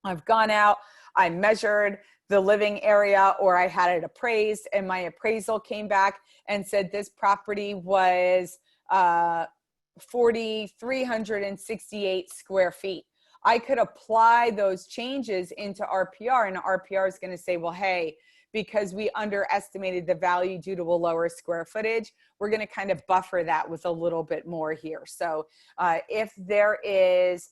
I've gone out, I measured the living area, or I had it appraised and my appraisal came back and said this property was 4,368 square feet. I could apply those changes into RPR, and RPR is going to say, well, hey, because we underestimated the value due to a lower square footage, we're going to kind of buffer that with a little bit more here. So if there is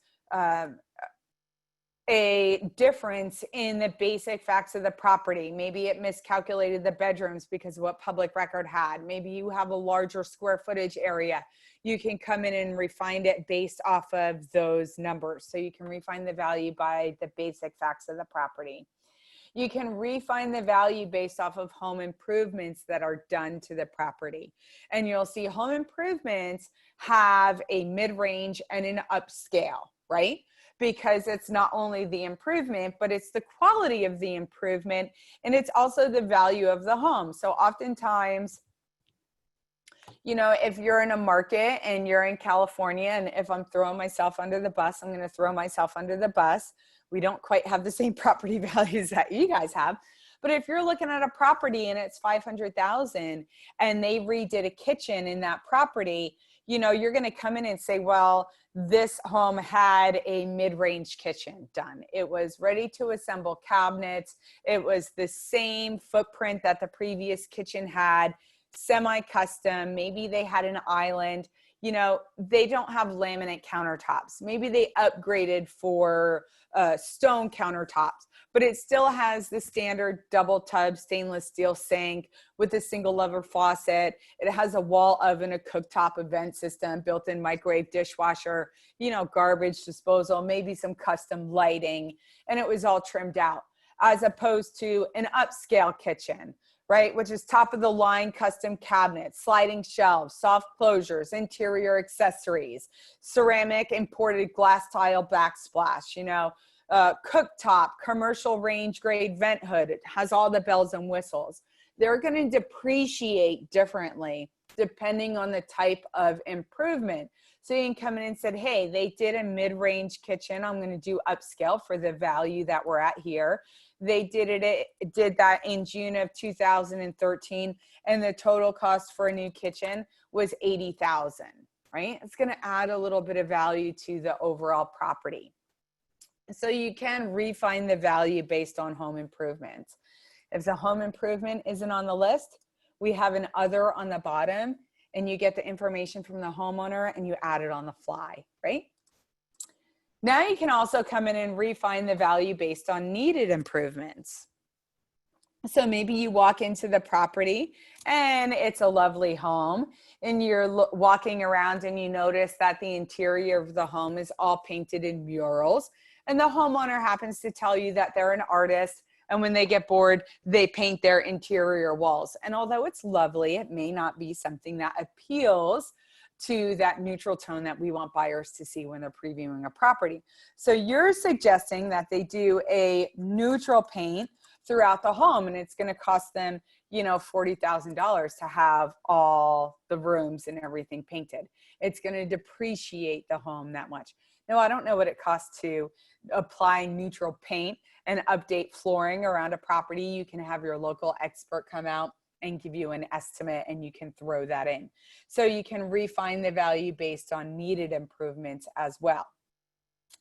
a difference in the basic facts of the property, maybe it miscalculated the bedrooms because of what public record had, maybe you have a larger square footage area, you can come in and refine it based off of those numbers. So you can refine the value by the basic facts of the property. You can refine the value based off of home improvements that are done to the property. And you'll see home improvements have a mid-range and an upscale, right? Because it's not only the improvement, but it's the quality of the improvement, and it's also the value of the home. So oftentimes You know, if you're in a market and you're in California, and if I'm throwing myself under the bus, I'm going to throw myself under the bus. We don't quite have the same property values that you guys have. But if you're looking at a property and it's 500,000 and they redid a kitchen in that property, you know, you're going to come in and say, well, this home had a mid-range kitchen done. It was ready to assemble cabinets. It was the same footprint that the previous kitchen had, semi-custom. Maybe they had an island. You know, they don't have laminate countertops. Maybe they upgraded for stone countertops, but it still has the standard double tub stainless steel sink with a single lever faucet. It has a wall oven, a cooktop, a vent system, built-in microwave, dishwasher, you know, garbage disposal, maybe some custom lighting, and it was all trimmed out, as opposed to an upscale kitchen, right? Which is top of the line custom cabinets, sliding shelves, soft closures, interior accessories, ceramic imported glass tile backsplash, you know, cooktop, commercial range grade vent hood. It has all the bells and whistles. They're going to depreciate differently depending on the type of improvement. So you can come in and said, hey, they did a mid-range kitchen. I'm going to do upscale for the value that we're at here. They did that in June of 2013, and the total cost for a new kitchen was $80,000, right? It's going to add a little bit of value to the overall property. So you can refine the value based on home improvements. If the home improvement isn't on the list, we have an other on the bottom, and you get the information from the homeowner and you add it on the fly, right? Now you can also come in and refine the value based on needed improvements. So maybe you walk into the property and it's a lovely home, and you're walking around and you notice that the interior of the home is all painted in murals, and the homeowner happens to tell you that they're an artist, and when they get bored, they paint their interior walls. And although it's lovely, it may not be something that appeals to that neutral tone that we want buyers to see when they're previewing a property. So you're suggesting that they do a neutral paint throughout the home, and it's going to cost them, you know, $40,000 to have all the rooms and everything painted. It's going to depreciate the home that much. Now, I don't know what it costs to apply neutral paint and update flooring around a property. You can have your local expert come out and give you an estimate, and you can throw that in. So you can refine the value based on needed improvements as well.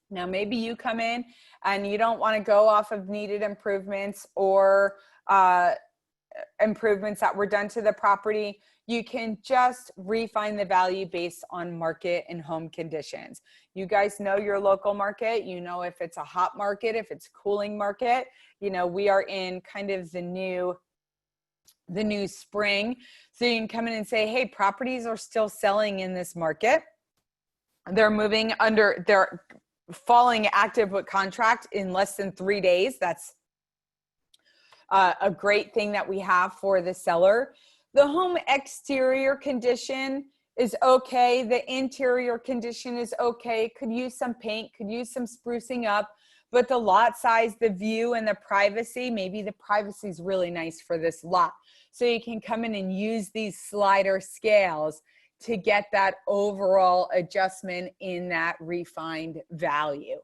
Now, maybe you come in and you don't want to go off of needed improvements or improvements that were done to the property. You can just refine the value based on market and home conditions. You guys know your local market. You know if it's a hot market, if it's a cooling market. You know, we are in kind of the new spring. So you can come in and say, hey, properties are still selling in this market. They're falling active with contract in less than 3 days. That's a great thing that we have for the seller. The home exterior condition is okay. The interior condition is okay. Could use some paint, could use some sprucing up, but the lot size, the view, and the privacy, maybe the privacy is really nice for this lot. So you can come in and use these slider scales to get that overall adjustment in that refined value.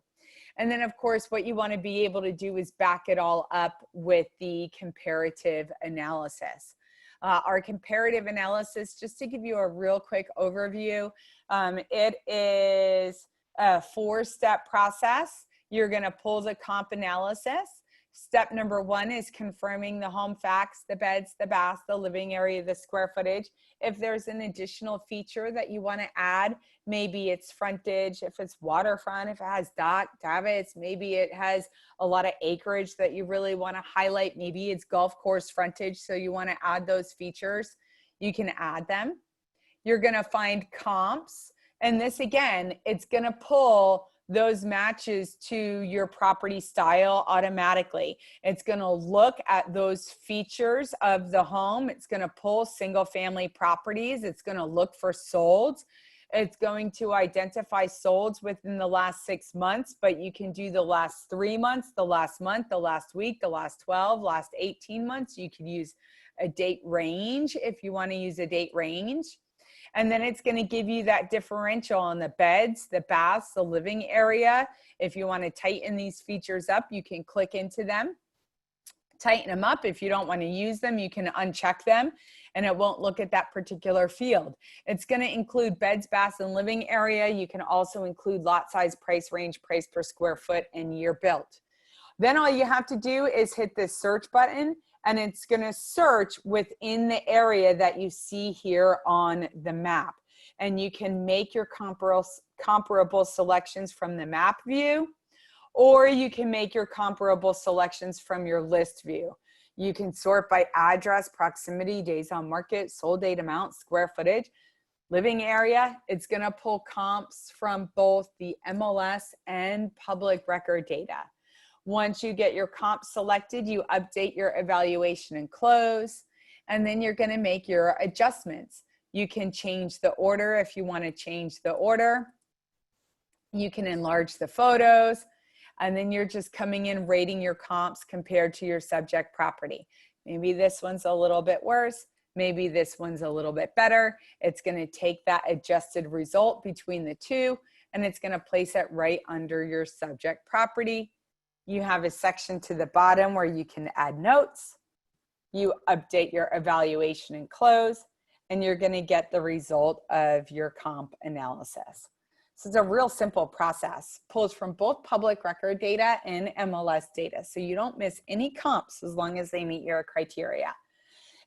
And then, of course, what you want to be able to do is back it all up with the comparative analysis. Our comparative analysis, just to give you a real quick overview, it is a 4-step process. You're going to pull the comp analysis. Step number 1 is confirming the home facts, the beds, the baths, the living area, the square footage. If there's an additional feature that you want to add, maybe it's frontage, if it's waterfront, if it has dock, davits, maybe it has a lot of acreage that you really want to highlight, maybe it's golf course frontage, so you want to add those features, you can add them. You're going to find comps, and this again, it's going to pull those matches to your property style automatically. It's going to look at those features of the home. It's going to pull single family properties. It's going to look for solds. It's going to identify solds within the last 6 months, but you can do the last 3 months, the last month, the last week, the last 12, last 18 months. You can use a date range if you want to use a date range. And then it's going to give you that differential on the beds, the baths, the living area. If you want to tighten these features up, you can click into them, tighten them up. If you don't want to use them, you can uncheck them and it won't look at that particular field. It's going to include beds, baths, and living area. You can also include lot size, price range, price per square foot, and year built. Then all you have to do is hit this search button and it's going to search within the area that you see here on the map. And you can make your comparable selections from the map view, or you can make your comparable selections from your list view. You can sort by address, proximity, days on market, sold date amount, square footage, living area. It's going to pull comps from both the MLS and public record data. Once you get your comp selected, you update your evaluation and close, and then you're going to make your adjustments. You can change the order if you want to change the order. You can enlarge the photos, and then you're just coming in rating your comps compared to your subject property. Maybe this one's a little bit worse. Maybe this one's a little bit better. It's going to take that adjusted result between the two, and it's going to place it right under your subject property. You have a section to the bottom where you can add notes. You update your evaluation and close, and you're going to get the result of your comp analysis. So it's a real simple process. Pulls from both public record data and MLS data. So you don't miss any comps as long as they meet your criteria.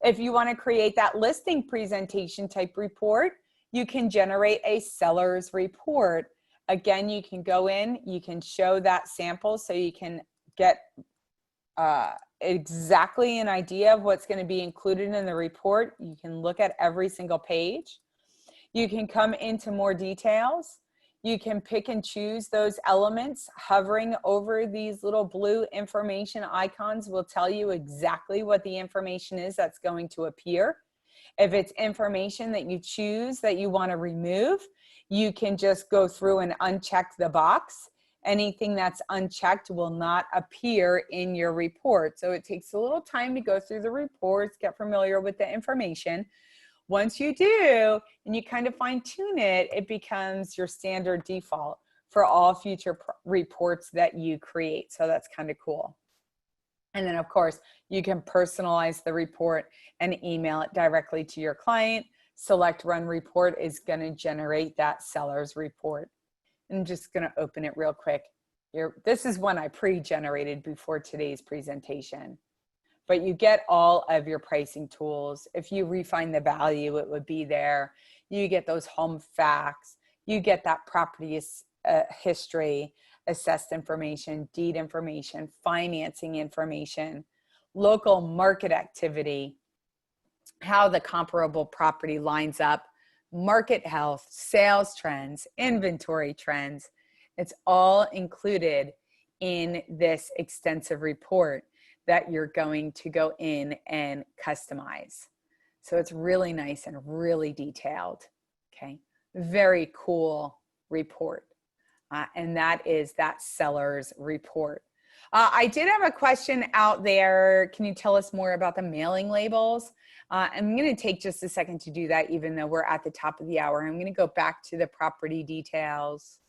If you want to create that listing presentation type report, you can generate a seller's report. Again, you can go in, you can show that sample so you can get exactly an idea of what's going to be included in the report. You can look at every single page. You can come into more details. You can pick and choose those elements. Hovering over these little blue information icons will tell you exactly what the information is that's going to appear. If it's information that you choose that you want to remove, you can just go through and uncheck the box. Anything that's unchecked will not appear in your report. So it takes a little time to go through the reports, get familiar with the information. Once you do, and you kind of fine tune it, it becomes your standard default for all future reports that you create. So that's kind of cool. And then of course, you can personalize the report and email it directly to your client. Select Run Report is going to generate that seller's report. I'm just going to open it real quick. This is one I pre-generated before today's presentation. But you get all of your pricing tools. If you refine the value, it would be there. You get those home facts. You get that property history, assessed information, deed information, financing information, local market activity, how the comparable property lines up, market health, sales trends, inventory trends. It's all included in this extensive report that you're going to go in and customize. So it's really nice and really detailed. Okay, very cool report. And that is that seller's report. I did have a question out there. Can you tell us more about the mailing labels? I'm going to take just a second to do that, even though we're at the top of the hour. I'm going to go back to the property details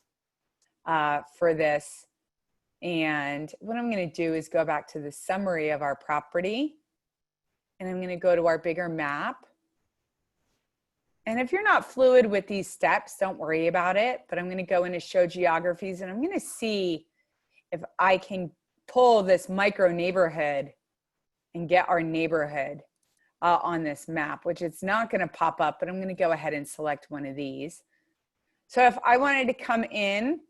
for this. And what I'm going to do is go back to the summary of our property. And I'm going to go to our bigger map. And if you're not fluid with these steps, don't worry about it. But I'm going to go into Show Geographies, and I'm going to see if I can pull this micro neighborhood and get our neighborhood on this map, which it's not going to pop up, but I'm going to go ahead and select one of these. So if I wanted to come in,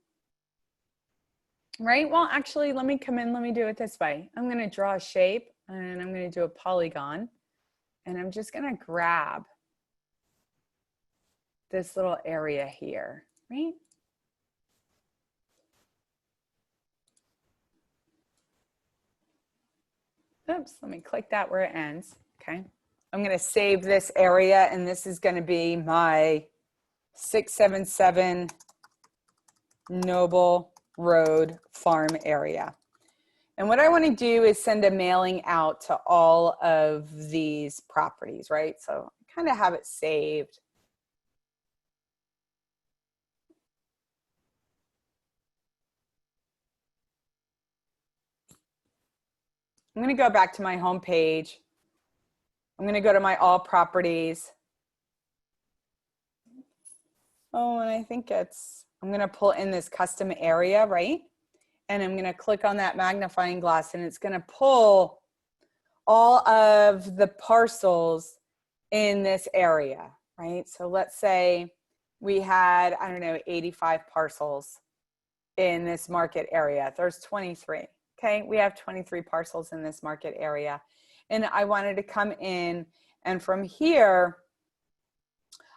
right? Well, actually, let me come in. Let me do it this way. I'm going to draw a shape, and I'm going to do a polygon, and I'm just going to grab this little area here, right? Oops, let me click that where it ends. Okay. I'm going to save this area, and this is going to be my 677 Noble Road Farm area. And what I want to do is send a mailing out to all of these properties, right? So I kind of have it saved. I'm going to go back to my home page. I'm going to go to my all properties. Oh, and I think I'm going to pull in this custom area, right? And I'm going to click on that magnifying glass, and it's going to pull all of the parcels in this area, right? So let's say we had, I don't know, 85 parcels in this market area. There's 23. Okay, we have 23 parcels in this market area. And I wanted to come in, and from here,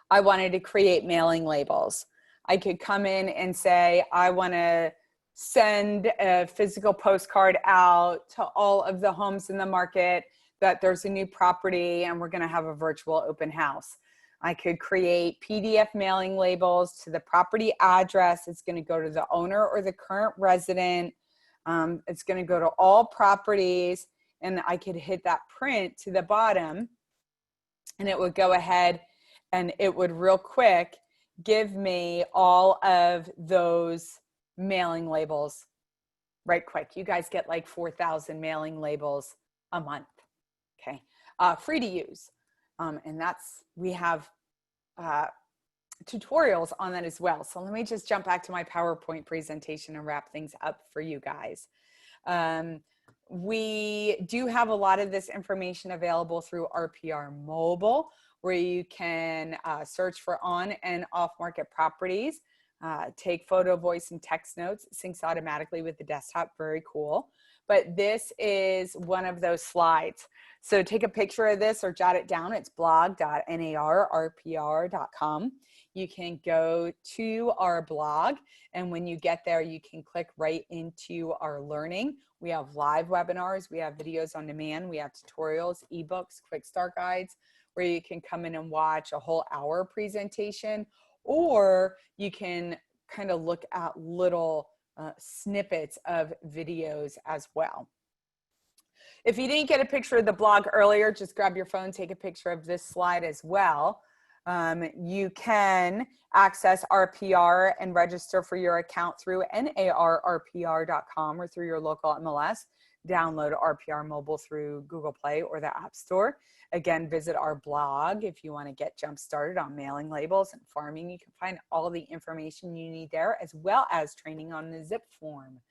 I wanted to create mailing labels. I could come in and say, I want to send a physical postcard out to all of the homes in the market that there's a new property and we're going to have a virtual open house. I could create PDF mailing labels to the property address. It's going to go to the owner or the current resident. It's going to go to all properties, and I could hit that print to the bottom, and it would go ahead and it would real quick give me all of those mailing labels right quick. You guys get like 4,000 mailing labels a month, okay? Free to use. And we have tutorials on that as well. So let me just jump back to my PowerPoint presentation and wrap things up for you guys. We do have a lot of this information available through RPR Mobile, where you can search for on and off market properties, take photo, voice, and text notes. It syncs automatically with the desktop. Very cool. But this is one of those slides. So take a picture of this or jot it down. It's blog.narrpr.com. You can go to our blog, and when you get there, you can click right into our learning. We have live webinars, we have videos on demand, we have tutorials, ebooks, quick start guides, where you can come in and watch a whole hour presentation, or you can kind of look at little snippets of videos as well. If you didn't get a picture of the blog earlier, just grab your phone, take a picture of this slide as well. You can access RPR and register for your account through narrpr.com or through your local MLS. Download RPR Mobile through Google Play or the App Store. Again, visit our blog if you want to get jump started on mailing labels and farming. You can find all the information you need there, as well as training on the Zip Form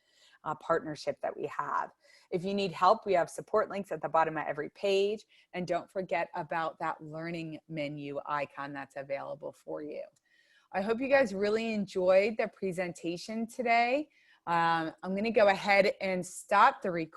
partnership that we have. If you need help, we have support links at the bottom of every page. And don't forget about that learning menu icon that's available for you. I hope you guys really enjoyed the presentation today. I'm going to go ahead and stop the recording.